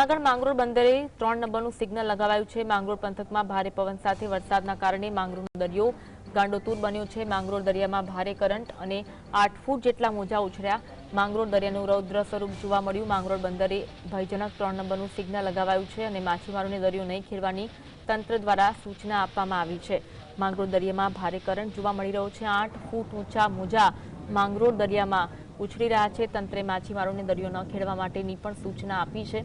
જૂનાગઢ માંગરોળ બંદરે 3 નંબરનું સિગ્નલ લગાવાયું છે। માંગરોળ પંથકમાં ભારે પવન સાથે વરસાદના કારણે માંગરોળનો દરિયો ગાંડોતુર બન્યો છે। માંગરોળ દરિયામાં ભારે કરંટ અને 8 ફૂટ જેટલા મોજા ઉછળ્યા। માંગરોળ દરિયાનું રૌદ્ર સ્વરૂપ જોવા મળ્યું। માંગરોળ બંદરે ભયજનક 3 નંબરનું સિગ્નલ લગાવાયું છે અને માછીમારોને દરિયો નહીં ખેડવાની તંત્ર દ્વારા સૂચના આપવામાં આવી છે। માંગરોળ દરિયામાં ભારે કરંટ જોવા મળી રહ્યો છે। 8 ફૂટ ઊંચા મોજા માંગરોળ દરિયામાં ઉછળી રહ્યા છે। તંત્રે માછીમારોને દરિયો ન ખેડવા માટેની પણ સૂચના આપી છે।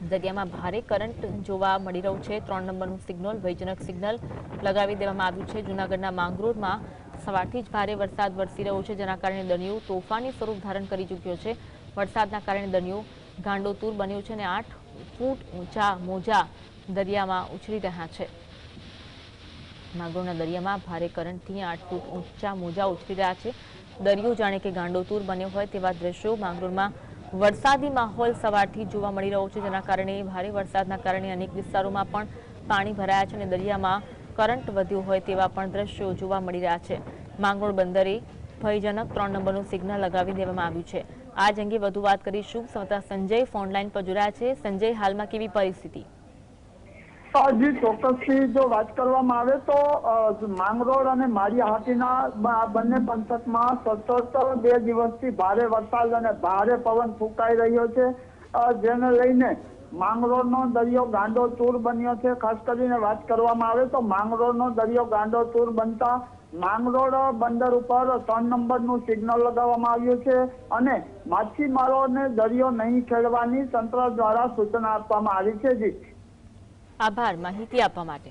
દરિયામાં ભારે કરંટ જોવા મળી રહ્યું છે। 3 નંબરનું સિગ્નલ ભયજનક સિગ્નલ લગાવી દેવામાં આવ્યું છે। જૂનાગઢના માંગરોળમાં સવારથી જ ભારે વરસાદ વરસી રહ્યો છે, જેના કારણે દરિયો તોફાની સ્વરૂપ ધારણ કરી ચૂક્યો છે। વરસાદના કારણે દરિયો ગાંડોતુર બન્યો છે અને 8 ફૂટ ઊંચા મોજા દરિયામાં ઉછળી રહ્યા છે। માંગરોળના દરિયામાં ભારે કરંટથી 8 ફૂટ ઊંચા મોજા ઉછળી રહ્યા છે। દરિયો જાણે કે ગાંડોતુર બન્યો હોય તેવા દ્રશ્યો માંગરોળમાં વરસાદી માહોલ સવારથી જોવા મળી રહ્યો છે, જેના કારણે ભારે વરસાદના કારણે અનેક વિસ્તારોમાં પણ પાણી ભરાયા છે અને દરિયામાં કરંટ વધ્યો હોય તેવા પણ દ્રશ્યો જોવા મળી રહ્યા છે। માંગરોળ બંદરે ભયજનક 3 નંબરનું સિગ્નલ લગાવી દેવામાં આવ્યું છે। આ જ અંગે વધુ વાત કરીશું। સંવાદદાતા સંજય ફોનલાઈન પર જોડાયા છે। સંજય, હાલમાં કેવી પરિસ્થિતિ? જી ચોક્કસથી જો વાત કરવામાં આવે તો માંગરોળ અને માળિયાહાટીના બંને પંથકમાં સતત 2 દિવસથી ભારે વરસાદ અને ભારે પવન ફૂંકાઈ રહ્યો છે, જેને લઈને માંગરોળનો દરિયો ગાંડોતુર બન્યો છે। ખાસ કરીને વાત કરવામાં આવે તો માંગરોળનો દરિયો ગાંડોતુર બનતા માંગરોળ બંદર ઉપર 3 નંબરનું સિગ્નલ લગાવવામાં આવ્યું છે અને માછીમારોને દરિયો નહીં ખેડવાની તંત્ર દ્વારા સૂચના આપવામાં આવી છે। જી આભાર માહિતી આપવા માટે।